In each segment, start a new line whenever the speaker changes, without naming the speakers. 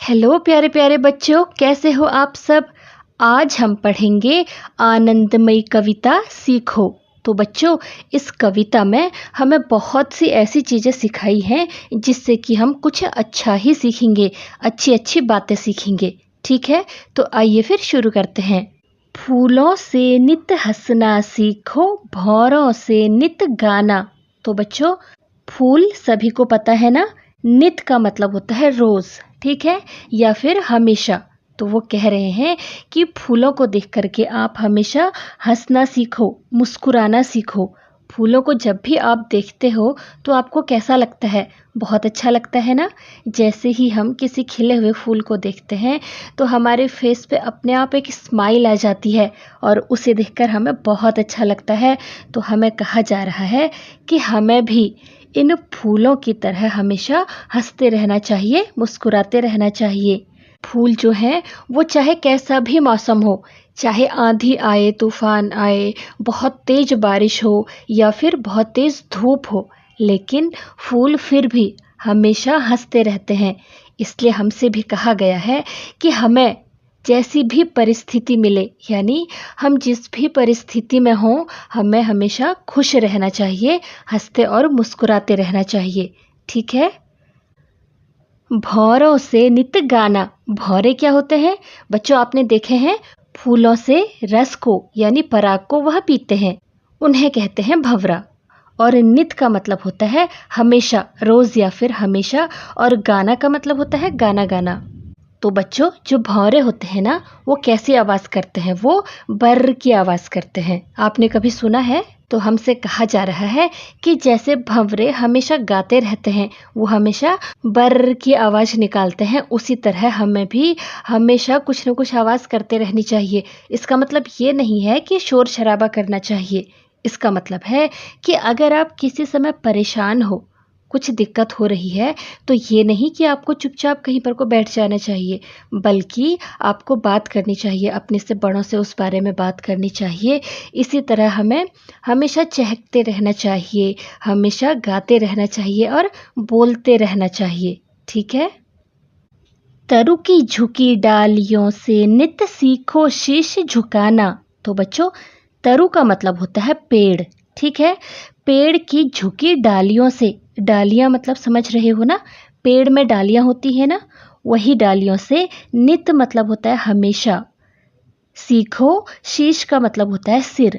Hello प्यारे प्यारे बच्चों, कैसे हो आप सब। आज हम पढ़ेंगे आनंदमयी कविता सीखो। तो बच्चों, इस कविता में हमें बहुत सी ऐसी चीज़ें सिखाई हैं जिससे कि हम कुछ अच्छा ही सीखेंगे, अच्छी अच्छी बातें सीखेंगे। ठीक है, तो आइए फिर शुरू करते हैं। फूलों से नित हंसना सीखो, भौरों से नित गाना। तो बच्चों, फूल सभी को पता है ना, नित का मतलब होता है रोज़, ठीक है, या फिर हमेशा। तो वो कह रहे हैं कि फूलों को देख करके आप हमेशा हंसना सीखो, मुस्कुराना सीखो। फूलों को जब भी आप देखते हो तो आपको कैसा लगता है? बहुत अच्छा लगता है ना। जैसे ही हम किसी खिले हुए फूल को देखते हैं तो हमारे फेस पे अपने आप एक स्माइल आ जाती है और उसे देखकर हमें बहुत अच्छा लगता है। तो हमें कहा जा रहा है कि हमें भी इन फूलों की तरह हमेशा हंसते रहना चाहिए, मुस्कुराते रहना चाहिए। फूल जो हैं वो चाहे कैसा भी मौसम हो, चाहे आंधी आए, तूफान आए, बहुत तेज बारिश हो या फिर बहुत तेज धूप हो, लेकिन फूल फिर भी हमेशा हंसते रहते हैं। इसलिए हमसे भी कहा गया है कि हमें जैसी भी परिस्थिति मिले, यानी हम जिस भी परिस्थिति में हों, हमें हमेशा खुश रहना चाहिए, हंसते और मुस्कुराते रहना चाहिए। ठीक है। भौरों से नित गाना। भौरे क्या होते हैं बच्चों? आपने देखे हैं, फूलों से रस को यानी पराग को वह पीते हैं, उन्हें कहते हैं भंवरा। और नित का मतलब होता है हमेशा, रोज या फिर हमेशा, और गाना का मतलब होता है गाना गाना। तो बच्चों, जो भौरे होते हैं ना, वो कैसी आवाज़ करते हैं? वो बर्र की आवाज़ करते हैं। आपने कभी सुना है? तो हमसे कहा जा रहा है कि जैसे भंवरे हमेशा गाते रहते हैं, वो हमेशा बर्र की आवाज़ निकालते हैं, उसी तरह हमें भी हमेशा कुछ न कुछ आवाज़ करते रहनी चाहिए। इसका मतलब ये नहीं है कि शोर शराबा करना चाहिए। इसका मतलब है कि अगर आप किसी समय परेशान हो, कुछ दिक्कत हो रही है, तो ये नहीं कि आपको चुपचाप कहीं पर को बैठ जाना चाहिए, बल्कि आपको बात करनी चाहिए, अपने से बड़ों से उस बारे में बात करनी चाहिए। इसी तरह हमें हमेशा चहकते रहना चाहिए, हमेशा गाते रहना चाहिए और बोलते रहना चाहिए। ठीक है। तरु की झुकी डालियों से नित सीखो शीश झुकाना। तो बच्चों, तरु का मतलब होता है पेड़। ठीक है। पेड़ की झुकी डालियों से, डालियां मतलब समझ रहे हो ना, पेड़ में डालियां होती है ना, वही डालियों से। नित मतलब होता है हमेशा। सीखो, शीश का मतलब होता है सिर।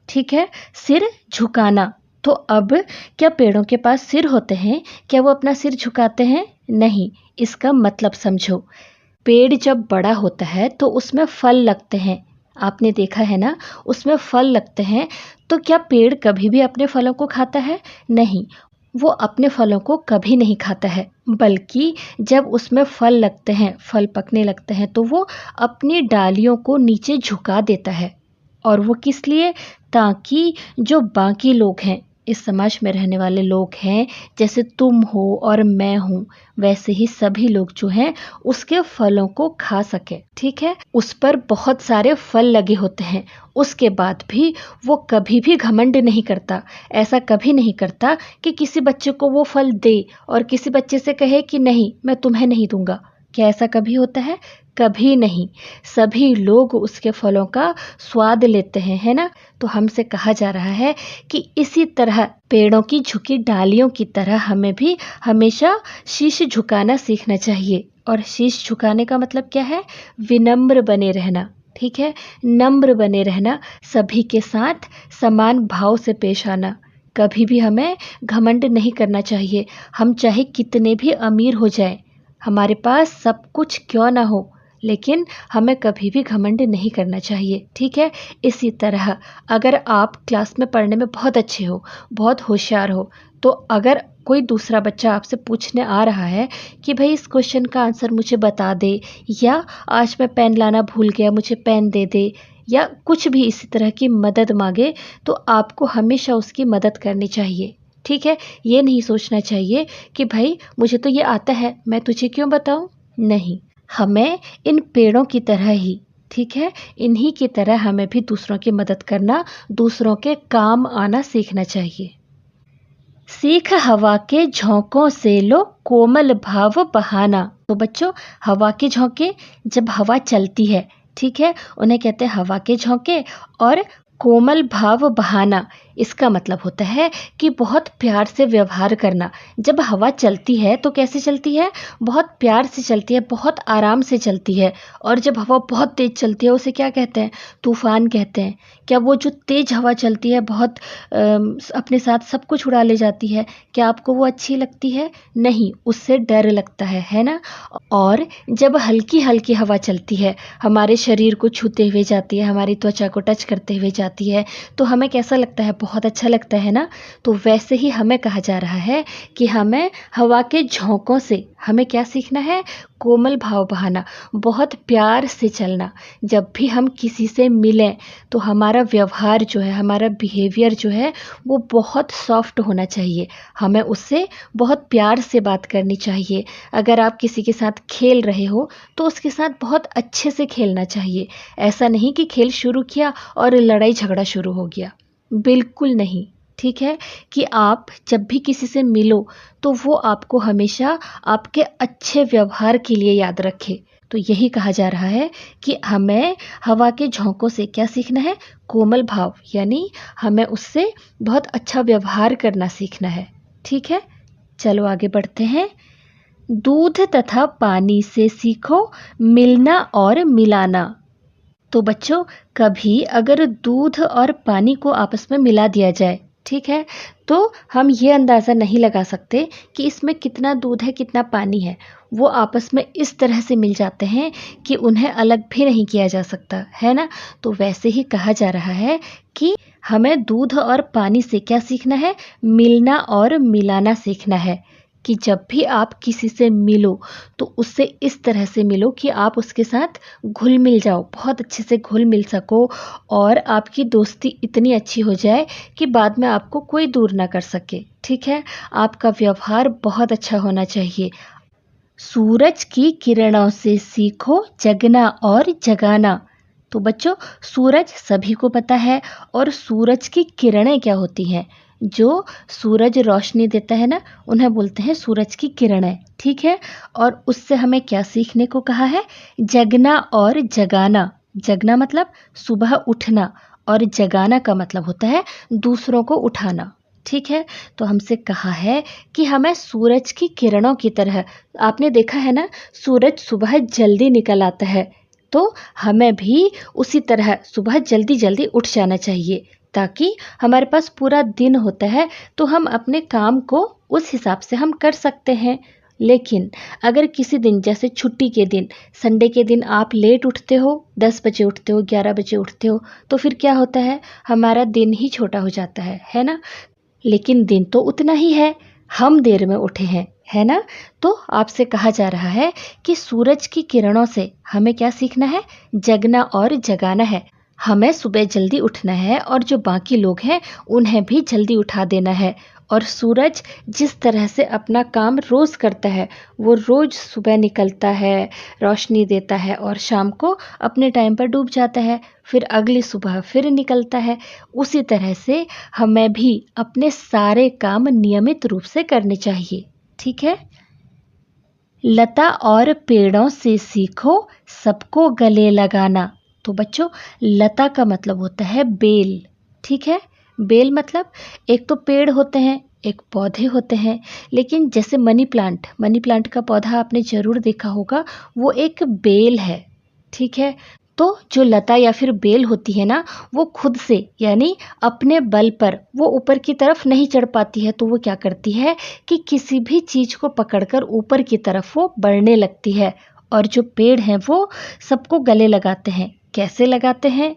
ठीक है, सिर झुकाना। तो अब क्या पेड़ों के पास सिर होते हैं? क्या वो अपना सिर झुकाते हैं? नहीं। इसका मतलब समझो। पेड़ जब बड़ा होता है तो उसमें फल लगते हैं। आपने देखा है ना, उसमें फल लगते हैं। तो क्या पेड़ कभी भी अपने फलों को खाता है? नहीं, वो अपने फलों को कभी नहीं खाता है, बल्कि जब उसमें फल लगते हैं, फल पकने लगते हैं, तो वो अपनी डालियों को नीचे झुका देता है। और वो किस लिए? ताकि जो बाकी लोग हैं, इस समाज में रहने वाले लोग हैं, जैसे तुम हो और मैं हूँ, वैसे ही सभी लोग जो हैं उसके फलों को खा सके। ठीक है। उस पर बहुत सारे फल लगे होते हैं, उसके बाद भी वो कभी भी घमंड नहीं करता। ऐसा कभी नहीं करता कि किसी बच्चे को वो फल दे और किसी बच्चे से कहे कि नहीं, मैं तुम्हें नहीं दूंगा। क्या ऐसा कभी होता है? कभी नहीं। सभी लोग उसके फलों का स्वाद लेते हैं, है ना। तो हमसे कहा जा रहा है कि इसी तरह पेड़ों की झुकी डालियों की तरह हमें भी हमेशा शीश झुकाना सीखना चाहिए। और शीश झुकाने का मतलब क्या है? विनम्र बने रहना। ठीक है, नम्र बने रहना, सभी के साथ समान भाव से पेश आना। कभी भी हमें घमंड नहीं करना चाहिए। हम चाहे कितने भी अमीर हो जाएं, हमारे पास सब कुछ क्यों ना हो, लेकिन हमें कभी भी घमंड नहीं करना चाहिए। ठीक है। इसी तरह अगर आप क्लास में पढ़ने में बहुत अच्छे हो, बहुत होशियार हो, तो अगर कोई दूसरा बच्चा आपसे पूछने आ रहा है कि भाई इस क्वेश्चन का आंसर मुझे बता दे, या आज मैं पेन लाना भूल गया, मुझे पेन दे दे, या कुछ भी इसी तरह की मदद मांगे, तो आपको हमेशा उसकी मदद करनी चाहिए। ठीक है। ये नहीं सोचना चाहिए कि भाई मुझे तो ये आता है, मैं तुझे क्यों बताऊं। नहीं, हमें इन पेड़ों की तरह ही, ठीक है, इन्हीं की तरह हमें भी दूसरों की मदद करना, दूसरों के काम आना सीखना चाहिए। सीख हवा के झोंकों से लो कोमल भाव बहाना। तो बच्चों, हवा के झोंके, जब हवा चलती है, ठीक है, उन्हें कहते हैं हवा के झोंके। और कोमल भाव बहाना, इसका मतलब होता है कि बहुत प्यार से व्यवहार करना। जब हवा चलती है तो कैसे चलती है? बहुत प्यार से चलती है, बहुत आराम से चलती है। और जब हवा बहुत तेज चलती है उसे क्या कहते हैं? तूफान कहते हैं। क्या वो जो तेज हवा चलती है बहुत अपने साथ सब कुछ उड़ा ले जाती है, क्या आपको वो अच्छी लगती है? नहीं, उससे डर लगता है ना। और जब हल्की हल्की हवा चलती है, हमारे शरीर को छूते हुए जाती है, हमारी त्वचा को टच करते हुए जाती है, तो हमें कैसा लगता है? बहुत अच्छा लगता है ना। तो वैसे ही हमें कहा जा रहा है कि हमें हवा के झोंकों से हमें क्या सीखना है? कोमल भाव बहाना, बहुत प्यार से चलना। जब भी हम किसी से मिलें तो हमारा व्यवहार जो है, हमारा बिहेवियर जो है, वो बहुत सॉफ्ट होना चाहिए। हमें उससे बहुत प्यार से बात करनी चाहिए। अगर आप किसी के साथ खेल रहे हो तो उसके साथ बहुत अच्छे से खेलना चाहिए। ऐसा नहीं कि खेल शुरू किया और लड़ाई झगड़ा शुरू हो गया, बिल्कुल नहीं। ठीक है, कि आप जब भी किसी से मिलो तो वो आपको हमेशा आपके अच्छे व्यवहार के लिए याद रखे। तो यही कहा जा रहा है कि हमें हवा के झोंकों से क्या सीखना है? कोमल भाव, यानी हमें उससे बहुत अच्छा व्यवहार करना सीखना है। ठीक है, चलो आगे बढ़ते हैं। दूध तथा पानी से सीखो मिलना और मिलाना। तो बच्चों, कभी अगर दूध और पानी को आपस में मिला दिया जाए, ठीक है, तो हम ये अंदाज़ा नहीं लगा सकते कि इसमें कितना दूध है कितना पानी है। वो आपस में इस तरह से मिल जाते हैं कि उन्हें अलग भी नहीं किया जा सकता, है ना। तो वैसे ही कहा जा रहा है कि हमें दूध और पानी से क्या सीखना है? मिलना और मिलाना सीखना है। कि जब भी आप किसी से मिलो तो उससे इस तरह से मिलो कि आप उसके साथ घुल मिल जाओ, बहुत अच्छे से घुल मिल सको, और आपकी दोस्ती इतनी अच्छी हो जाए कि बाद में आपको कोई दूर ना कर सके। ठीक है, आपका व्यवहार बहुत अच्छा होना चाहिए। सूरज की किरणों से सीखो जगना और जगाना। तो बच्चों, सूरज सभी को पता है, और सूरज की किरणें क्या होती हैं? जो सूरज रोशनी देता है ना, उन्हें बोलते हैं सूरज की किरणें। ठीक है, और उससे हमें क्या सीखने को कहा है? जगना और जगाना। जगना मतलब सुबह उठना, और जगाना का मतलब होता है दूसरों को उठाना। ठीक है, तो हमसे कहा है कि हमें सूरज की किरणों की तरह, आपने देखा है ना, सूरज सुबह जल्दी निकल आता है, तो हमें भी उसी तरह सुबह जल्दी जल्दी उठ जाना चाहिए, ताकि हमारे पास पूरा दिन होता है तो हम अपने काम को उस हिसाब से हम कर सकते हैं। लेकिन अगर किसी दिन, जैसे छुट्टी के दिन, संडे के दिन आप लेट उठते हो, 10 बजे उठते हो, 11 बजे उठते हो, तो फिर क्या होता है? हमारा दिन ही छोटा हो जाता है ना। लेकिन दिन तो उतना ही है, हम देर में उठे हैं, है ना। तो आपसे कहा जा रहा है कि सूरज की किरणों से हमें क्या सीखना है? जगना और जगाना है। हमें सुबह जल्दी उठना है, और जो बाकी लोग हैं उन्हें भी जल्दी उठा देना है। और सूरज जिस तरह से अपना काम रोज़ करता है, वो रोज़ सुबह निकलता है, रोशनी देता है, और शाम को अपने टाइम पर डूब जाता है, फिर अगली सुबह फिर निकलता है। उसी तरह से हमें भी अपने सारे काम नियमित रूप से करने चाहिए। ठीक है, लता और पेड़ों से सीखो सबको गले लगाना। तो बच्चों, लता का मतलब होता है बेल। ठीक है, बेल मतलब एक तो पेड़ होते हैं, एक पौधे होते हैं। लेकिन जैसे मनी प्लांट, मनी प्लांट का पौधा आपने ज़रूर देखा होगा, वो एक बेल है। ठीक है, तो जो लता या फिर बेल होती है ना, वो खुद से, यानी अपने बल पर वो ऊपर की तरफ नहीं चढ़ पाती है, तो वो क्या करती है कि किसी भी चीज़ को पकड़कर ऊपर की तरफ वो बढ़ने लगती है। और जो पेड़ हैं वो सबको गले लगाते हैं। कैसे लगाते हैं?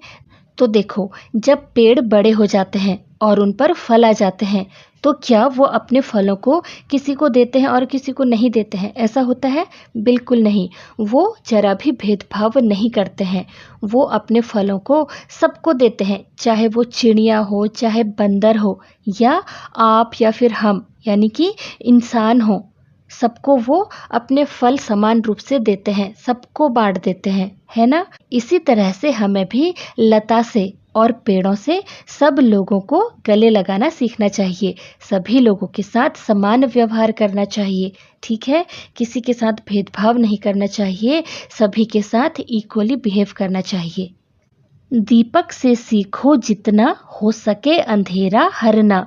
तो देखो, जब पेड़ बड़े हो जाते हैं और उन पर फल आ जाते हैं, तो क्या वो अपने फलों को किसी को देते हैं और किसी को नहीं देते हैं? ऐसा होता है? बिल्कुल नहीं। वो जरा भी भेदभाव नहीं करते हैं। वो अपने फलों को सबको देते हैं, चाहे वो चिड़िया हो, चाहे बंदर हो, या आप या फिर हम, यानी कि इंसान हो। सबको वो अपने फल समान रूप से देते हैं, सबको बांट देते हैं, है ना। इसी तरह से हमें भी लता से, और पेड़ों से सब लोगों को गले लगाना सीखना चाहिए। सभी लोगों के साथ समान व्यवहार करना चाहिए, ठीक है? किसी के साथ भेदभाव नहीं करना चाहिए, सभी के साथ इक्वली बिहेव करना चाहिए। दीपक से सीखो जितना हो सके अंधेरा हरना।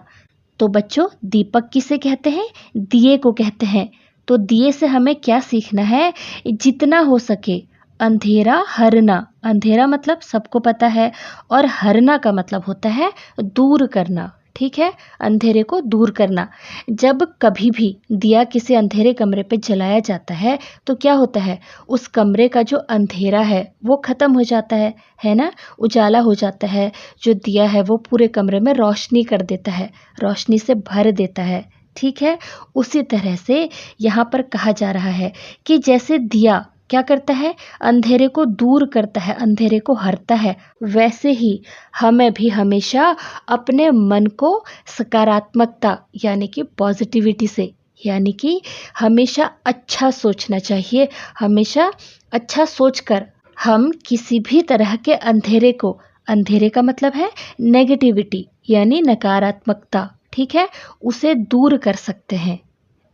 तो बच्चों, दीपक किसे कहते हैं? दिए को कहते हैं। तो दिए से हमें क्या सीखना है? जितना हो सके अंधेरा हरना। अंधेरा मतलब सबको पता है, और हरना का मतलब होता है दूर करना, ठीक है? अंधेरे को दूर करना। जब कभी भी दिया किसी अंधेरे कमरे पे जलाया जाता है तो क्या होता है? उस कमरे का जो अंधेरा है वो ख़त्म हो जाता है ना? उजाला हो जाता है। जो दिया है वो पूरे कमरे में रोशनी कर देता है, रोशनी से भर देता है, ठीक है? उसी तरह से यहाँ पर कहा जा रहा है कि जैसे दिया क्या करता है? अंधेरे को दूर करता है, अंधेरे को हरता है, वैसे ही हमें भी हमेशा अपने मन को सकारात्मकता यानी कि पॉजिटिविटी से, यानी कि हमेशा अच्छा सोचना चाहिए। हमेशा अच्छा सोचकर हम किसी भी तरह के अंधेरे को, अंधेरे का मतलब है नेगेटिविटी यानी नकारात्मकता, ठीक है, उसे दूर कर सकते हैं।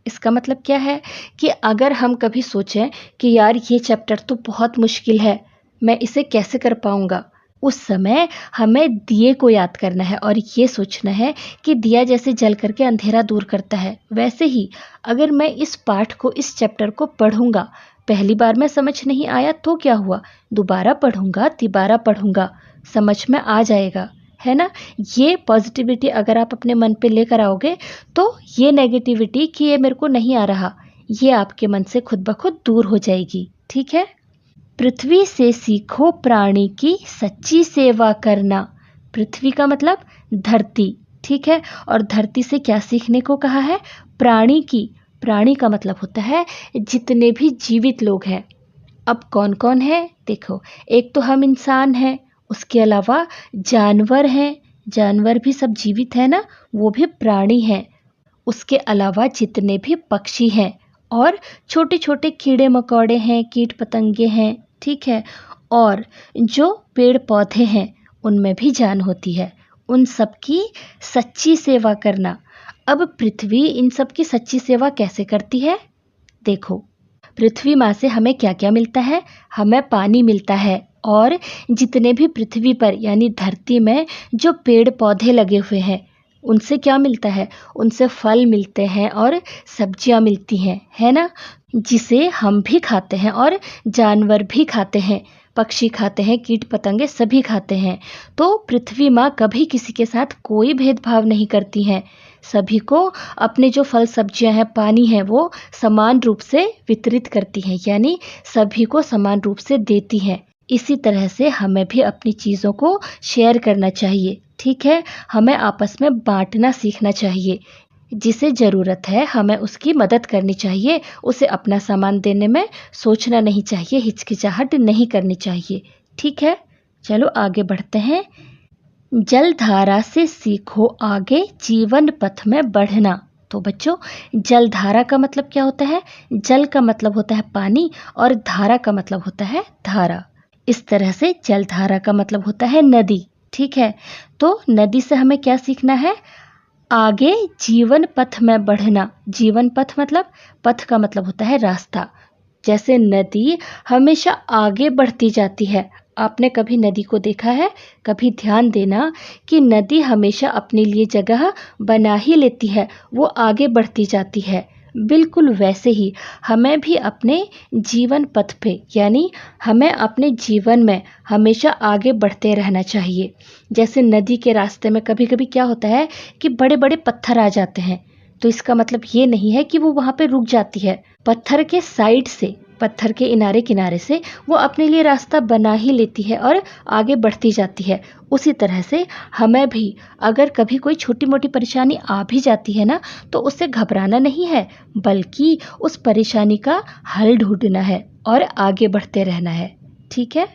इसका मतलब क्या है कि अगर हम कभी सोचें कि यार ये चैप्टर तो बहुत मुश्किल है, मैं इसे कैसे कर पाऊंगा, उस समय हमें दिए को याद करना है और ये सोचना है कि दिया जैसे जल करके अंधेरा दूर करता है, वैसे ही अगर मैं इस पाठ को, इस चैप्टर को पढ़ूंगा, पहली बार में समझ नहीं आया तो क्या हुआ, दोबारा पढ़ूंगा, तिबारा पढ़ूंगा, समझ में आ जाएगा, है ना? ये पॉजिटिविटी अगर आप अपने मन पे लेकर आओगे तो ये नेगेटिविटी कि ये मेरे को नहीं आ रहा, ये आपके मन से खुद ब खुद दूर हो जाएगी, ठीक है? पृथ्वी से सीखो प्राणी की सच्ची सेवा करना। पृथ्वी का मतलब धरती, ठीक है? और धरती से क्या सीखने को कहा है? प्राणी की। प्राणी का मतलब होता है जितने भी जीवित लोग हैं। अब कौन कौन है? देखो, एक तो हम इंसान हैं, उसके अलावा जानवर हैं, जानवर भी सब जीवित है ना, वो भी प्राणी हैं। उसके अलावा जितने भी पक्षी हैं और छोटे छोटे कीड़े मकोड़े हैं, कीट पतंगे हैं, ठीक है? और जो पेड़ पौधे हैं उनमें भी जान होती है, उन सब की सच्ची सेवा करना। अब पृथ्वी इन सब की सच्ची सेवा कैसे करती है? देखो, पृथ्वी माँ से हमें क्या क्या मिलता है? हमें पानी मिलता है, और जितने भी पृथ्वी पर यानी धरती में जो पेड़ पौधे लगे हुए हैं उनसे क्या मिलता है? उनसे फल मिलते हैं और सब्जियां मिलती हैं, है ना? जिसे हम भी खाते हैं और जानवर भी खाते हैं, पक्षी खाते हैं, कीट पतंगे सभी खाते हैं। तो पृथ्वी माँ कभी किसी के साथ कोई भेदभाव नहीं करती हैं, सभी को अपने जो फल सब्जियां हैं, पानी है, वो समान रूप से वितरित करती हैं, यानी सभी को समान रूप से देती हैं। इसी तरह से हमें भी अपनी चीज़ों को शेयर करना चाहिए, ठीक है? हमें आपस में बांटना सीखना चाहिए। जिसे ज़रूरत है हमें उसकी मदद करनी चाहिए, उसे अपना सामान देने में सोचना नहीं चाहिए, हिचकिचाहट नहीं करनी चाहिए, ठीक है? चलो आगे बढ़ते हैं। जलधारा से सीखो आगे जीवन पथ में बढ़ना। तो बच्चों, जलधारा का मतलब क्या होता है? जल का मतलब होता है पानी और धारा का मतलब होता है धारा। इस तरह से जलधारा का मतलब होता है नदी, ठीक है? तो नदी से हमें क्या सीखना है? आगे जीवन पथ में बढ़ना। जीवन पथ मतलब, पथ का मतलब होता है रास्ता। जैसे नदी हमेशा आगे बढ़ती जाती है। आपने कभी नदी को देखा है? कभी ध्यान देना कि नदी हमेशा अपने लिए जगह बना ही लेती है, वो आगे बढ़ती जाती है। बिल्कुल वैसे ही हमें भी अपने जीवन पथ पे, यानी हमें अपने जीवन में हमेशा आगे बढ़ते रहना चाहिए। जैसे नदी के रास्ते में कभी कभी क्या होता है कि बड़े बड़े पत्थर आ जाते हैं, तो इसका मतलब ये नहीं है कि वो वहाँ पे रुक जाती है। पत्थर के साइड से, पत्थर के किनारे किनारे से वो अपने लिए रास्ता बना ही लेती है और आगे बढ़ती जाती है। उसी तरह से हमें भी अगर कभी कोई छोटी मोटी परेशानी आ भी जाती है ना, तो उससे घबराना नहीं है, बल्कि उस परेशानी का हल ढूंढना है और आगे बढ़ते रहना है, ठीक है?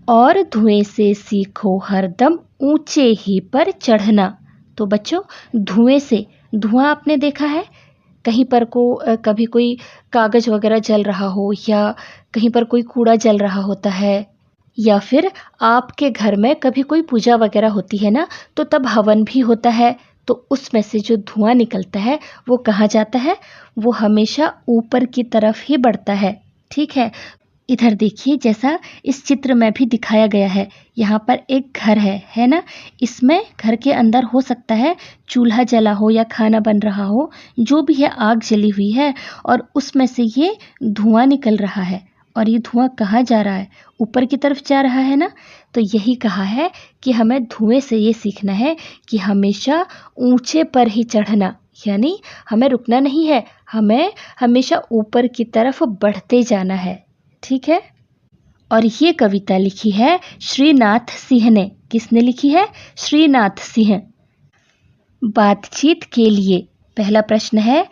और धुएं से सीखो हरदम ऊंचे ही पर चढ़ना। तो बच्चों, धुएं से, धुआं आपने देखा है? कहीं पर कभी कोई कागज़ वगैरह जल रहा हो या कहीं पर कोई कूड़ा जल रहा होता है, या फिर आपके घर में कभी कोई पूजा वगैरह होती है ना, तो तब हवन भी होता है, तो उसमें से जो धुआं निकलता है वो कहाँ जाता है? वो हमेशा ऊपर की तरफ ही बढ़ता है। ठीक है, इधर देखिए, जैसा इस चित्र में भी दिखाया गया है, यहाँ पर एक घर है ना? इसमें घर के अंदर हो सकता है चूल्हा जला हो या खाना बन रहा हो, जो भी है आग जली हुई है और उसमें से ये धुआं निकल रहा है। और ये धुआं कहाँ जा रहा है? ऊपर की तरफ जा रहा है ना? तो यही कहा है कि हमें धुएं से ये सीखना है कि हमेशा ऊंचे पर ही चढ़ना, यानी हमें रुकना नहीं है, हमें हमेशा ऊपर की तरफ बढ़ते जाना है। ठीक है, और ये कविता लिखी है श्रीनाथ सिंह ने। किसने लिखी है? श्रीनाथ सिंह। बातचीत के लिए पहला प्रश्न है,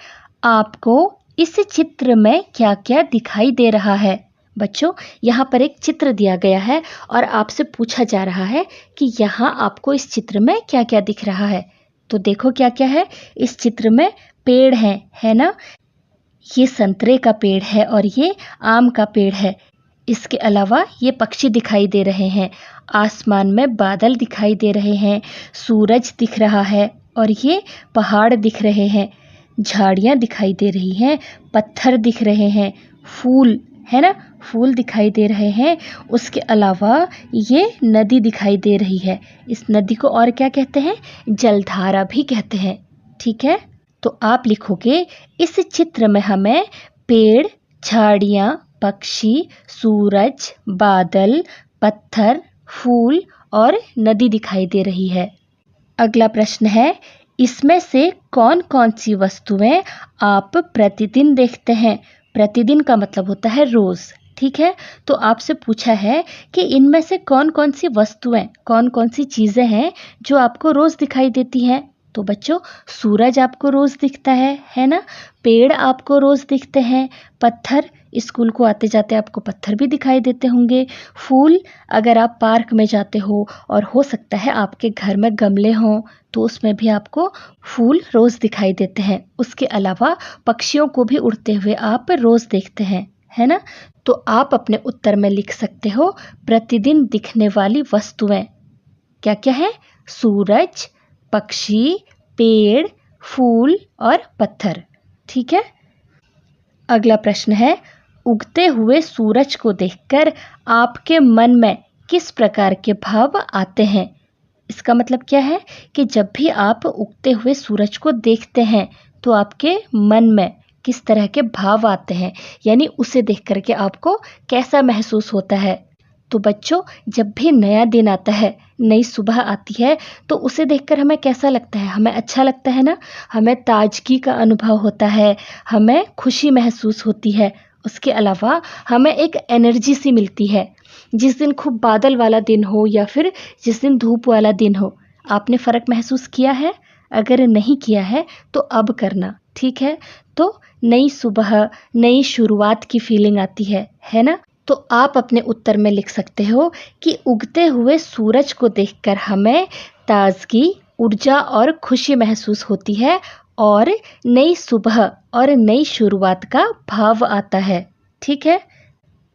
आपको इस चित्र में क्या क्या दिखाई दे रहा है? बच्चों, यहाँ पर एक चित्र दिया गया है और आपसे पूछा जा रहा है कि यहाँ आपको इस चित्र में क्या क्या दिख रहा है। तो देखो क्या क्या है इस चित्र में। पेड़ है ना? ये संतरे का पेड़ है और ये आम का पेड़ है। इसके अलावा ये पक्षी दिखाई दे रहे हैं, आसमान में बादल दिखाई दे रहे हैं, सूरज दिख रहा है और ये पहाड़ दिख रहे हैं, झाड़ियाँ दिखाई दे रही हैं, पत्थर दिख रहे हैं, फूल है ना, फूल दिखाई दे रहे हैं। उसके अलावा ये नदी दिखाई दे रही है। इस नदी को और क्या कहते हैं? जलधारा भी कहते हैं। ठीक है, तो आप लिखोगे इस चित्र में हमें पेड़, झाड़ियाँ, पक्षी, सूरज, बादल, पत्थर, फूल और नदी दिखाई दे रही है। अगला प्रश्न है, इसमें से कौन कौन सी वस्तुएं आप प्रतिदिन देखते हैं? प्रतिदिन का मतलब होता है रोज। ठीक है, तो आपसे पूछा है कि इनमें से कौन कौन सी वस्तुएं, कौन कौन सी चीजें हैं जो आपको रोज दिखाई देती हैं। तो बच्चों, सूरज आपको रोज दिखता है ना? पेड़ आपको रोज दिखते हैं, पत्थर, स्कूल को आते जाते आपको पत्थर भी दिखाई देते होंगे, फूल अगर आप पार्क में जाते हो और हो सकता है आपके घर में गमले हों तो उसमें भी आपको फूल रोज दिखाई देते हैं। उसके अलावा पक्षियों को भी उड़ते हुए आप रोज देखते हैं, है ना? तो आप अपने उत्तर में लिख सकते हो प्रतिदिन दिखने वाली वस्तुएं क्या क्या है? सूरज, पक्षी, पेड़, फूल और पत्थर। ठीक है, अगला प्रश्न है, उगते हुए सूरज को देखकर आपके मन में किस प्रकार के भाव आते हैं? इसका मतलब क्या है कि जब भी आप उगते हुए सूरज को देखते हैं तो आपके मन में किस तरह के भाव आते हैं, यानी उसे देख करके आपको कैसा महसूस होता है। तो बच्चों, जब भी नया दिन आता है, नई सुबह आती है, तो उसे देखकर हमें कैसा लगता है? हमें अच्छा लगता है ना? हमें ताजगी का अनुभव होता है, हमें खुशी महसूस होती है। उसके अलावा हमें एक एनर्जी सी मिलती है। जिस दिन खूब बादल वाला दिन हो या फिर जिस दिन धूप वाला दिन हो, आपने फ़र्क महसूस किया है? अगर नहीं किया है तो अब करना। ठीक है, तो नई सुबह, नई शुरुआत की फीलिंग आती है ना? तो आप अपने उत्तर में लिख सकते हो कि उगते हुए सूरज को देखकर हमें ताजगी, ऊर्जा और खुशी महसूस होती है और नई सुबह और नई शुरुआत का भाव आता है। ठीक है,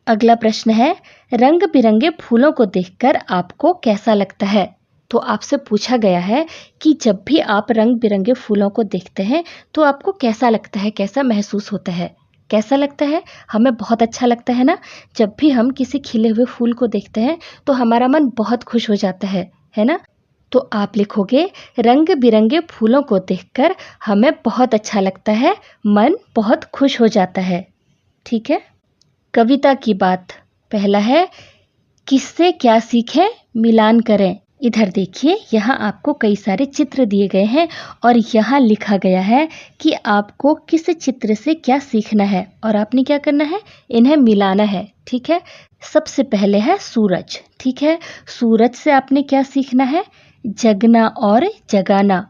अगला प्रश्न है, रंग बिरंगे फूलों को देखकर आपको कैसा लगता है? तो आपसे पूछा गया है कि जब भी आप रंग बिरंगे फूलों को देखते हैं तो आपको कैसा लगता है, कैसा महसूस होता है? कैसा लगता है? हमें बहुत अच्छा लगता है ना? जब भी हम किसी खिले हुए फूल को देखते हैं तो हमारा मन बहुत खुश हो जाता है ना? तो आप लिखोगे रंग बिरंगे फूलों को देखकर हमें बहुत अच्छा लगता है, मन बहुत खुश हो जाता है। ठीक है, कविता की बात। पहला है, किससे क्या सीखें, मिलान करें। इधर देखिए, यहाँ आपको कई सारे चित्र दिए गए हैं और यहाँ लिखा गया है कि आपको किस चित्र से क्या सीखना है और आपने क्या करना है, इन्हें मिलाना है। ठीक है, सबसे पहले है सूरज। ठीक है, सूरज से आपने क्या सीखना है? जगना और जगाना।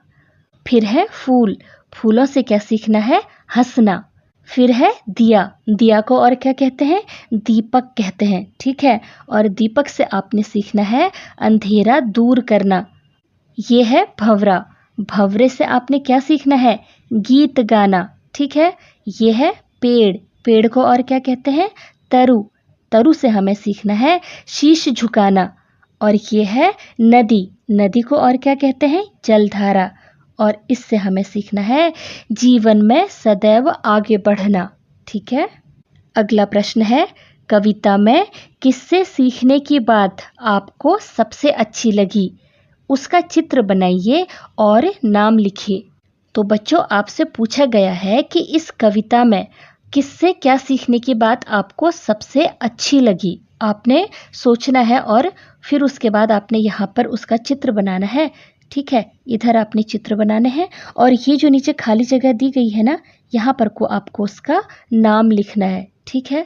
फिर है फूल, फूलों से क्या सीखना है? हंसना। फिर है दिया, दिया को और क्या कहते हैं? दीपक कहते हैं। ठीक है, और दीपक से आपने सीखना है अंधेरा दूर करना। ये है भंवरा, भंवरे से आपने क्या सीखना है? गीत गाना। ठीक है, ये है पेड़, पेड़ को और क्या कहते हैं? तरु, तरु से हमें सीखना है शीश झुकाना। और ये है नदी, नदी को और क्या कहते हैं? जलधारा। और इससे हमें सीखना है जीवन में सदैव आगे बढ़ना। ठीक है। अगला प्रश्न है, कविता में किससे सीखने की बात आपको सबसे अच्छी लगी? उसका चित्र बनाइए और नाम लिखिए। तो बच्चों, आपसे पूछा गया है कि इस कविता में किससे क्या सीखने की बात आपको सबसे अच्छी लगी। आपने सोचना है और फिर उसके बाद आपने यहाँ पर उसका चित्र बनाना है। ठीक है, इधर आपने चित्र बनाने हैं और ये जो नीचे खाली जगह दी गई है ना, यहाँ पर को आपको उसका नाम लिखना है। ठीक है।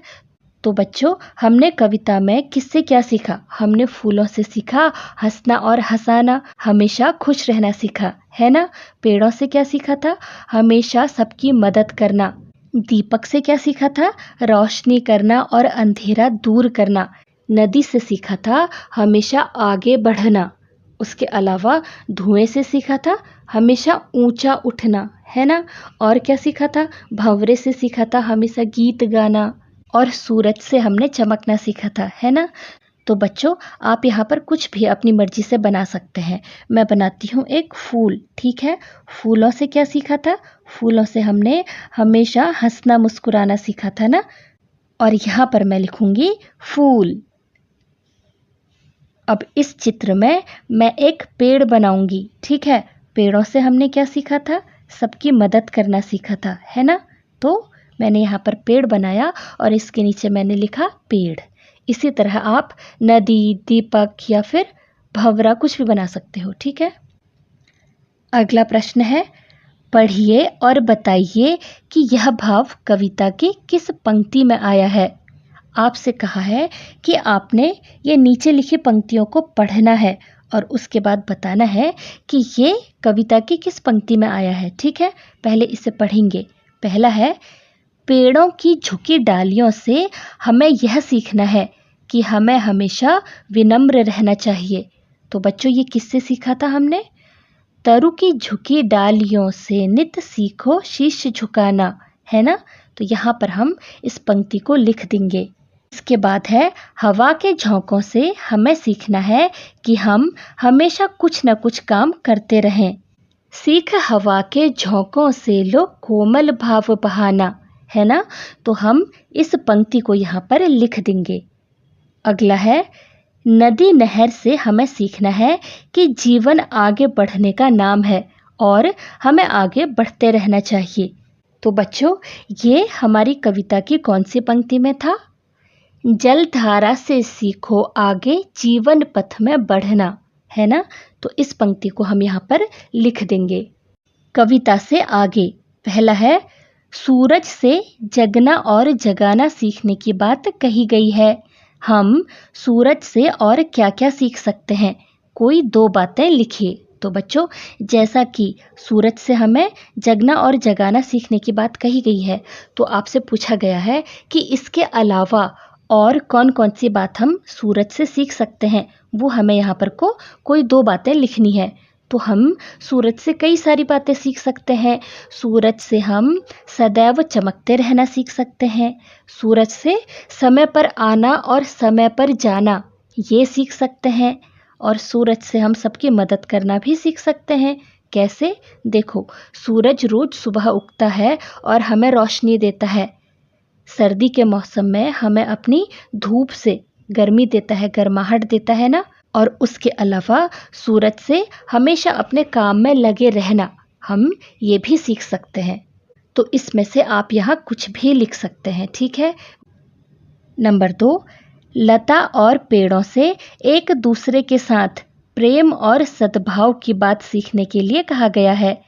तो बच्चों, हमने कविता में किससे क्या सीखा? हमने फूलों से सीखा हंसना और हंसाना, हमेशा खुश रहना सीखा, है ना। पेड़ों से क्या सीखा था? हमेशा सबकी मदद करना। दीपक से क्या सीखा था? रोशनी करना और अंधेरा दूर करना। नदी से सीखा था हमेशा आगे बढ़ना। उसके अलावा धुएं से सीखा था हमेशा ऊंचा उठना, है ना। और क्या सीखा था? भंवरे से सीखा था हमेशा गीत गाना। और सूरज से हमने चमकना सीखा था, है ना। तो बच्चों, आप यहाँ पर कुछ भी अपनी मर्जी से बना सकते हैं। मैं बनाती हूँ एक फूल। ठीक है। फूलों से क्या सीखा था? फूलों से हमने हमेशा हंसना मुस्कुराना सीखा था ना। और यहाँ पर मैं लिखूंगी फूल। अब इस चित्र में मैं एक पेड़ बनाऊंगी। ठीक है। पेड़ों से हमने क्या सीखा था? सबकी मदद करना सीखा था, है ना। तो मैंने यहाँ पर पेड़ बनाया और इसके नीचे मैंने लिखा पेड़। इसी तरह आप नदी, दीपक या फिर भंवरा कुछ भी बना सकते हो। ठीक है। अगला प्रश्न है, पढ़िए और बताइए कि यह भाव कविता की किस पंक्ति में आया है। आपसे कहा है कि आपने ये नीचे लिखी पंक्तियों को पढ़ना है और उसके बाद बताना है कि ये कविता की किस पंक्ति में आया है। ठीक है। पहले इसे पढ़ेंगे। पहला है, पेड़ों की झुकी डालियों से हमें यह सीखना है कि हमें हमेशा विनम्र रहना चाहिए। तो बच्चों, ये किससे सीखा था हमने? तरु की झुकी डालियों से नित सीखो शीश झुकाना, है ना। तो यहाँ पर हम इस पंक्ति को लिख देंगे। इसके बाद है, हवा के झोंकों से हमें सीखना है कि हम हमेशा कुछ न कुछ काम करते रहें। सीख हवा के झोंकों से लो कोमल भाव बहाना, है ना। तो हम इस पंक्ति को यहाँ पर लिख देंगे। अगला है, नदी नहर से हमें सीखना है कि जीवन आगे बढ़ने का नाम है और हमें आगे बढ़ते रहना चाहिए। तो बच्चों, ये हमारी कविता की कौन सी पंक्ति में था? जलधारा से सीखो आगे जीवन पथ में बढ़ना, है ना। तो इस पंक्ति को हम यहाँ पर लिख देंगे। कविता से आगे पहला है, सूरज से जगना और जगाना सीखने की बात कही गई है। हम सूरज से और क्या क्या सीख सकते हैं? कोई 2 बातें लिखिए। तो बच्चों, जैसा कि सूरज से हमें जगना और जगाना सीखने की बात कही गई है, तो आपसे पूछा गया है कि इसके अलावा और कौन कौन सी बात हम सूरज से सीख सकते हैं। वो हमें यहाँ पर कोई 2 बातें लिखनी है। तो हम सूरज से कई सारी बातें सीख सकते हैं। सूरज से हम सदैव चमकते रहना सीख सकते हैं। सूरज से समय पर आना और समय पर जाना, ये सीख सकते हैं। और सूरज से हम सबकी मदद करना भी सीख सकते हैं। कैसे? देखो, सूरज रोज सुबह उगता है और हमें रोशनी देता है। सर्दी के मौसम में हमें अपनी धूप से गर्मी देता है, गर्माहट देता है ना। और उसके अलावा सूरज से हमेशा अपने काम में लगे रहना, हम ये भी सीख सकते हैं। तो इसमें से आप यहाँ कुछ भी लिख सकते हैं। ठीक है। नंबर 2, लता और पेड़ों से एक दूसरे के साथ प्रेम और सद्भाव की बात सीखने के लिए कहा गया है।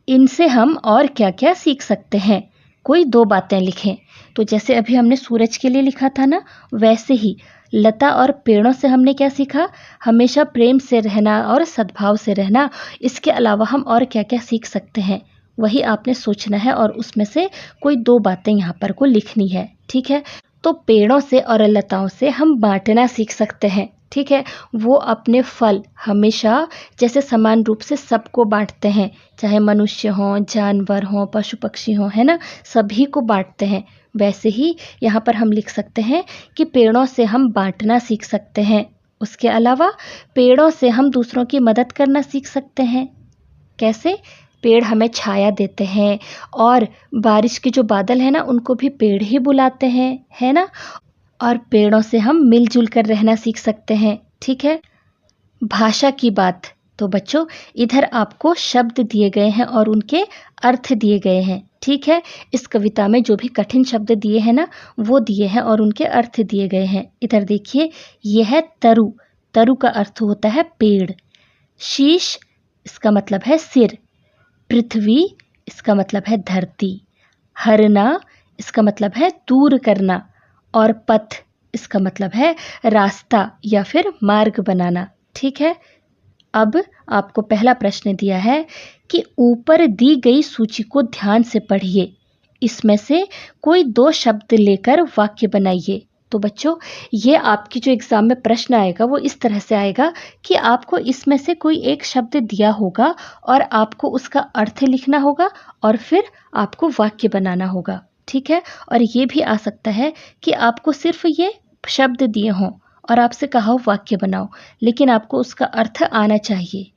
इनसे हम और क्या क्या सीख सकते हैं? कोई 2 बातें लिखें। तो जैसे अभी हमने सूरज के लिए लिखा था ना, वैसे ही लता और पेड़ों से हमने क्या सीखा? हमेशा प्रेम से रहना और सद्भाव से रहना। इसके अलावा हम और क्या क्या सीख सकते हैं, वही आपने सोचना है और उसमें से कोई 2 बातें यहाँ पर को लिखनी है। ठीक है। तो पेड़ों से और लताओं से हम बांटना सीख सकते हैं। ठीक है। वो अपने फल हमेशा जैसे समान रूप से सबको बांटते हैं, चाहे मनुष्य हों, जानवर हों, पशु पक्षी हों, है ना, सभी को बांटते हैं। वैसे ही यहाँ पर हम लिख सकते हैं कि पेड़ों से हम बांटना सीख सकते हैं। उसके अलावा पेड़ों से हम दूसरों की मदद करना सीख सकते हैं। कैसे? पेड़ हमें छाया देते हैं और बारिश के जो बादल हैं ना उनको भी पेड़ ही बुलाते हैं, है ना? और पेड़ों से हम मिलजुल कर रहना सीख सकते हैं। ठीक है। भाषा की बात, तो बच्चों इधर आपको शब्द दिए गए हैं और उनके अर्थ दिए गए हैं। ठीक है। इस कविता में जो भी कठिन शब्द दिए हैं ना वो दिए हैं और उनके अर्थ दिए गए हैं। इधर देखिए, यह है तरु। तरु का अर्थ होता है पेड़। शीश, इसका मतलब है सिर। पृथ्वी, इसका मतलब है धरती। हरना, इसका मतलब है दूर करना। और पथ, इसका मतलब है रास्ता या फिर मार्ग बनाना। ठीक है। अब आपको पहला प्रश्न दिया है कि ऊपर दी गई सूची को ध्यान से पढ़िए। इसमें से कोई 2 शब्द लेकर वाक्य बनाइए। तो बच्चों ये आपकी जो एग्ज़ाम में प्रश्न आएगा वो इस तरह से आएगा कि आपको इसमें से कोई एक शब्द दिया होगा और आपको उसका अर्थ लिखना होगा और फिर आपको वाक्य बनाना होगा। ठीक है। और ये भी आ सकता है कि आपको सिर्फ ये शब्द दिए हों और आपसे कहा हो वाक्य बनाओ, लेकिन आपको उसका अर्थ आना चाहिए।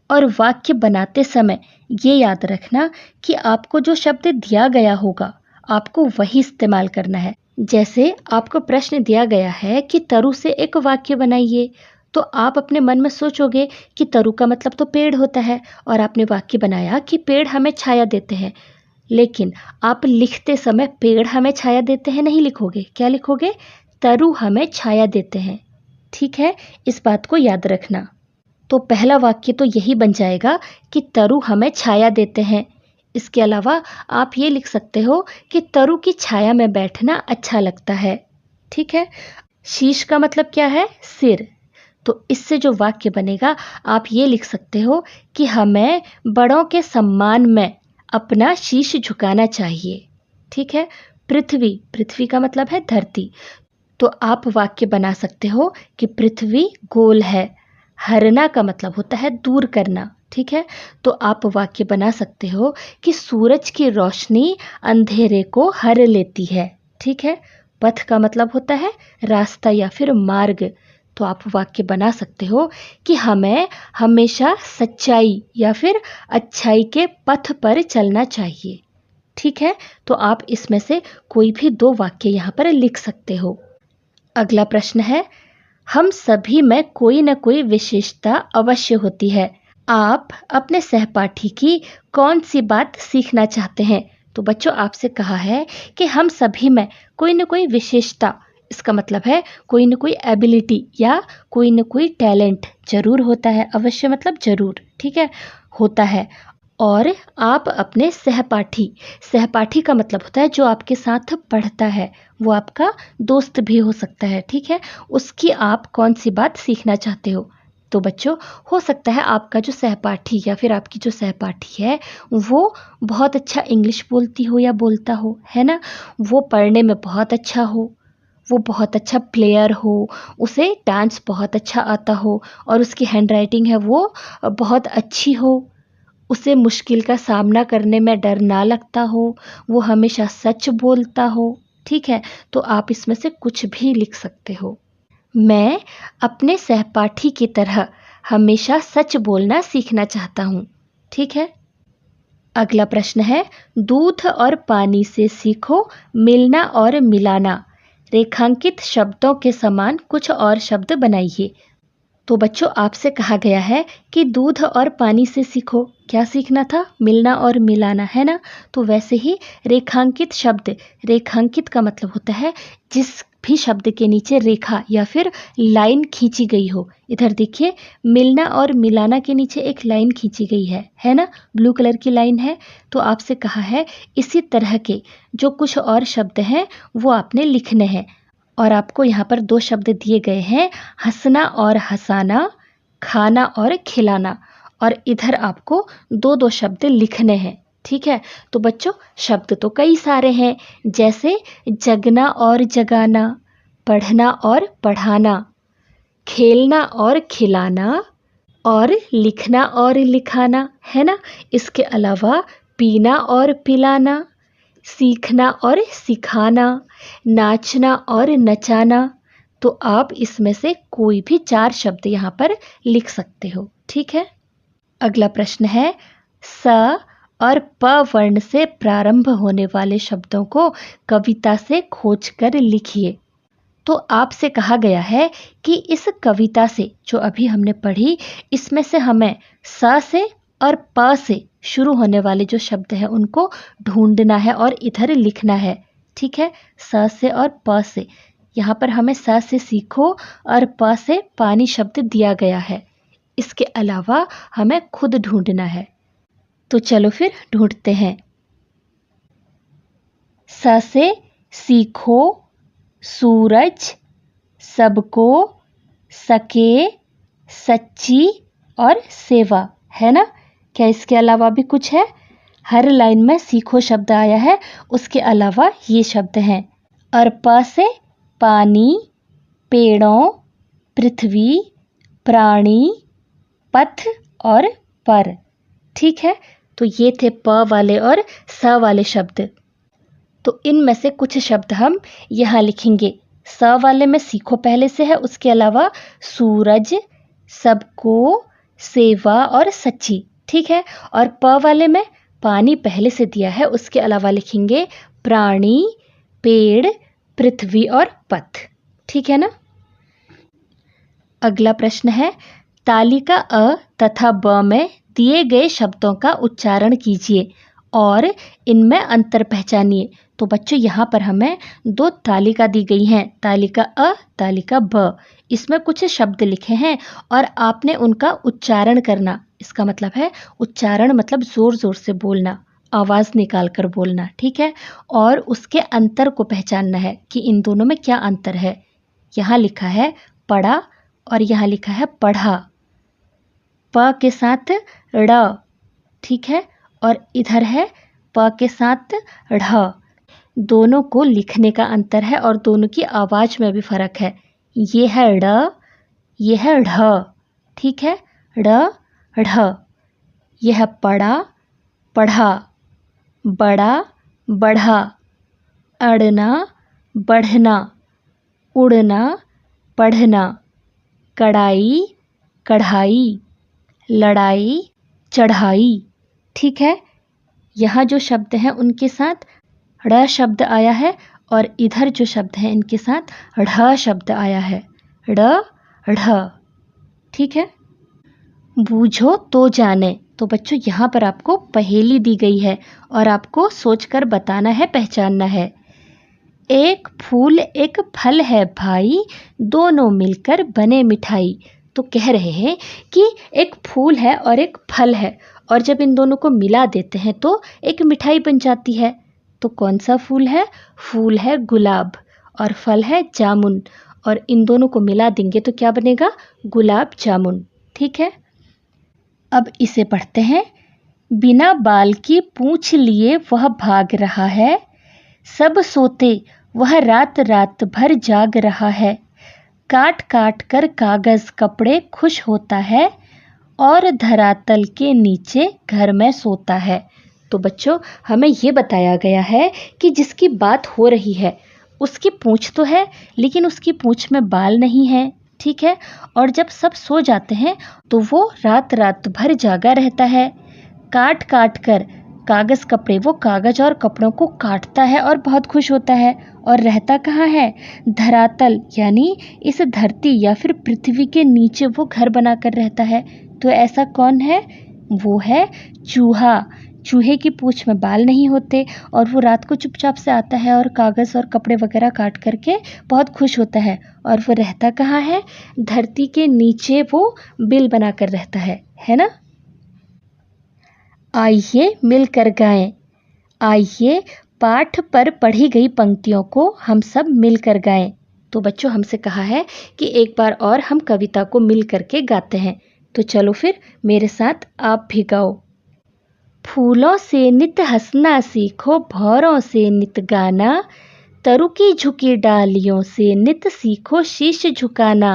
और वाक्य बनाते समय ये याद रखना कि आपको जो शब्द दिया गया होगा आपको वही इस्तेमाल करना है। जैसे आपको प्रश्न दिया गया है कि तरु से एक वाक्य बनाइए, तो आप अपने मन में सोचोगे कि तरु का मतलब तो पेड़ होता है और आपने वाक्य बनाया कि पेड़ हमें छाया देते हैं। लेकिन आप लिखते समय पेड़ हमें छाया देते हैं नहीं लिखोगे, क्या लिखोगे? तरु हमें छाया देते हैं। ठीक है, इस बात को याद रखना। तो पहला वाक्य तो यही बन जाएगा कि तरु हमें छाया देते हैं। इसके अलावा आप ये लिख सकते हो कि तरु की छाया में बैठना अच्छा लगता है। ठीक है। शीश का मतलब क्या है? सिर। तो इससे जो वाक्य बनेगा आप ये लिख सकते हो कि हमें बड़ों के सम्मान में अपना शीश झुकाना चाहिए। ठीक है। पृथ्वी, पृथ्वी का मतलब है धरती। तो आप वाक्य बना सकते हो कि पृथ्वी गोल है। हरना का मतलब होता है दूर करना। ठीक है। तो आप वाक्य बना सकते हो कि सूरज की रोशनी अंधेरे को हर लेती है। ठीक है। पथ का मतलब होता है रास्ता या फिर मार्ग। तो आप वाक्य बना सकते हो कि हमें हमेशा सच्चाई या फिर अच्छाई के पथ पर चलना चाहिए। ठीक है। तो आप इसमें से कोई भी 2 वाक्य यहाँ पर लिख सकते हो। अगला प्रश्न है, हम सभी में कोई न कोई विशेषता अवश्य होती है। आप अपने सहपाठी की कौन सी बात सीखना चाहते हैं? तो बच्चों आपसे कहा है कि हम सभी में कोई न कोई विशेषता, इसका मतलब है कोई न कोई एबिलिटी या कोई न कोई टैलेंट जरूर होता है। अवश्य मतलब जरूर। ठीक है, होता है। और आप अपने सहपाठी, सहपाठी का मतलब होता है जो आपके साथ पढ़ता है, वो आपका दोस्त भी हो सकता है। ठीक है। उसकी आप कौन सी बात सीखना चाहते हो? तो बच्चों हो सकता है आपका जो सहपाठी या फिर आपकी जो सहपाठी है वो बहुत अच्छा इंग्लिश बोलती हो या बोलता हो, है ना? वो पढ़ने में बहुत अच्छा हो, वो बहुत अच्छा प्लेयर हो, उसे डांस बहुत अच्छा आता हो और उसकी हैंडराइटिंग है वो बहुत अच्छी हो, उसे मुश्किल का सामना करने में डर ना लगता हो, वो हमेशा सच बोलता हो। ठीक है। तो आप इसमें से कुछ भी लिख सकते हो। मैं अपने सहपाठी की तरह हमेशा सच बोलना सीखना चाहता हूँ। ठीक है। अगला प्रश्न है, दूध और पानी से सीखो मिलना और मिलाना। रेखांकित शब्दों के समान कुछ और शब्द बनाइए। तो बच्चों आपसे कहा गया है कि दूध और पानी से सीखो। क्या सीखना था? मिलना और मिलाना, है ना? तो वैसे ही रेखांकित शब्द, रेखांकित का मतलब होता है जिस भी शब्द के नीचे रेखा या फिर लाइन खींची गई हो। इधर देखिए, मिलना और मिलाना के नीचे एक लाइन खींची गई है ना? ब्लू कलर की लाइन है। तो आपसे कहा है इसी तरह के जो कुछ और शब्द हैं वो आपने लिखने हैं। और आपको यहाँ पर 2 शब्द दिए गए हैं, हंसना और हंसाना, खाना और खिलाना। और इधर आपको 2-2 शब्द लिखने हैं। ठीक है। तो बच्चों शब्द तो कई सारे हैं, जैसे जगना और जगाना, पढ़ना और पढ़ाना, खेलना और खिलाना और लिखना और लिखाना, है ना? इसके अलावा पीना और पिलाना, सीखना और सिखाना, नाचना और नचाना। तो आप इसमें से कोई भी 4 शब्द यहाँ पर लिख सकते हो। ठीक है। अगला प्रश्न है, स और प वर्ण से प्रारंभ होने वाले शब्दों को कविता से खोजकर लिखिए। तो आपसे कहा गया है कि इस कविता से जो अभी हमने पढ़ी, इसमें से हमें स से और प से शुरू होने वाले जो शब्द हैं उनको ढूंढना है और इधर लिखना है। ठीक है। स से और प से, यहाँ पर हमें स से सीखो और प से पानी शब्द दिया गया है। इसके अलावा हमें खुद ढूंढना है। तो चलो फिर ढूंढते हैं। स से सीखो, सूरज, सबको, सके, सच्ची और सेवा, है ना। क्या इसके अलावा भी कुछ है? हर लाइन में सीखो शब्द आया है, उसके अलावा ये शब्द हैं। और प से पानी, पेड़ों, पृथ्वी, प्राणी, पथ और पर। ठीक है। तो ये थे प वाले और स वाले शब्द। तो इनमें से कुछ शब्द हम यहाँ लिखेंगे। स वाले में सीखो पहले से है, उसके अलावा सूरज, सबको, सेवा और सच्ची। ठीक है। और प वाले में पानी पहले से दिया है, उसके अलावा लिखेंगे प्राणी, पेड़, पृथ्वी और पथ। ठीक है ना। अगला प्रश्न है, तालिका अ तथा ब में दिए गए शब्दों का उच्चारण कीजिए और इनमें अंतर पहचानिए। तो बच्चों यहाँ पर हमें 2 तालिका दी गई हैं, तालिका अ, तालिका ब। इसमें कुछ शब्द लिखे हैं और आपने उनका उच्चारण करना। इसका मतलब है उच्चारण मतलब ज़ोर ज़ोर से बोलना, आवाज़ निकाल कर बोलना। ठीक है। और उसके अंतर को पहचानना है कि इन दोनों में क्या अंतर है। यहाँ लिखा है पढ़ा और यहाँ लिखा है पढ़ा, प के साथ ड़। ठीक है। और इधर है प के साथ ढ़। दोनों को लिखने का अंतर है और दोनों की आवाज़ में भी फ़र्क है। ये है ड़, ये है ढ। ठीक है। ड़, ढ। यह है पढ़ा, पढ़ा, बड़ा, बढ़ा, अड़ना, बढ़ना, उड़ना, पढ़ना, कड़ाई, कढ़ाई, लड़ाई, चढ़ाई। ठीक है। यहाँ जो शब्द हैं उनके साथ ड़ शब्द आया है और इधर जो शब्द हैं इनके साथ ढ शब्द आया है, ड़, ढ। ठीक है। बूझो तो जाने। तो बच्चों यहाँ पर आपको पहेली दी गई है और आपको सोचकर बताना है, पहचानना है। एक फूल एक फल है भाई, दोनों मिलकर बने मिठाई। तो कह रहे हैं कि एक फूल है और एक फल है और जब इन दोनों को मिला देते हैं तो एक मिठाई बन जाती है। तो कौन सा फूल है? फूल है गुलाब और फल है जामुन, और इन दोनों को मिला देंगे तो क्या बनेगा? गुलाब जामुन। ठीक है। अब इसे पढ़ते हैं। बिना बाल की पूंछ लिए वह भाग रहा है, सब सोते वह रात रात भर जाग रहा है, काट काट कर कागज कपड़े खुश होता है और धरातल के नीचे घर में सोता है। तो बच्चों हमें ये बताया गया है कि जिसकी बात हो रही है उसकी पूंछ तो है लेकिन उसकी पूंछ में बाल नहीं है। ठीक है। और जब सब सो जाते हैं तो वो रात रात भर जागा रहता है, काट काट कर कागज कपड़े, वो कागज और कपड़ों को काटता है और बहुत खुश होता है। और रहता कहाँ है? धरातल यानी इस धरती या फिर पृथ्वी के नीचे वो घर बनाकर रहता है। तो ऐसा कौन है? वो है चूहा। चूहे की पूंछ में बाल नहीं होते और वो रात को चुपचाप से आता है और कागज और कपड़े वगैरह काट करके बहुत खुश होता है। और वो रहता कहाँ है? धरती के नीचे वो बिल बनाकर रहता है ना। आइए मिलकर गाएं। आइए पाठ पर पढ़ी गई पंक्तियों को हम सब मिलकर गाएं। तो बच्चों हमसे कहा है कि एक बार और हम कविता को मिल करके गाते हैं। तो चलो फिर मेरे साथ आप भी गाओ। फूलों से नित हंसना सीखो, भौरों से नित गाना, तरु की झुकी डालियों से नित सीखो शीश झुकाना,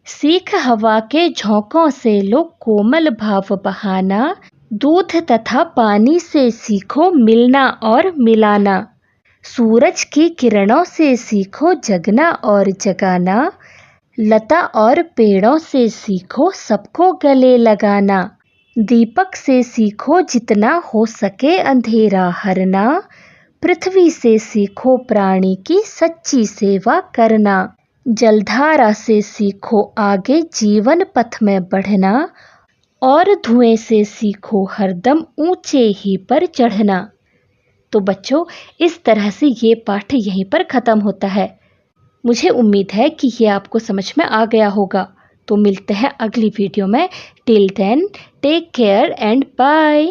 सीख हवा के झोंकों से लो कोमल भाव बहाना, दूध तथा पानी से सीखो मिलना और मिलाना। सूरज की किरणों से सीखो जगना और जगाना। लता और पेड़ों से सीखो सबको गले लगाना। दीपक से सीखो जितना हो सके अंधेरा हरना। पृथ्वी से सीखो प्राणी की सच्ची सेवा करना। जलधारा से सीखो आगे जीवन पथ में बढ़ना। और धुएं से सीखो हरदम ऊंचे ही पर चढ़ना। तो बच्चों, इस तरह से ये पाठ यहीं पर ख़त्म होता है। मुझे उम्मीद है कि ये आपको समझ में आ गया होगा। तो मिलते हैं अगली वीडियो में। Till then take care and bye.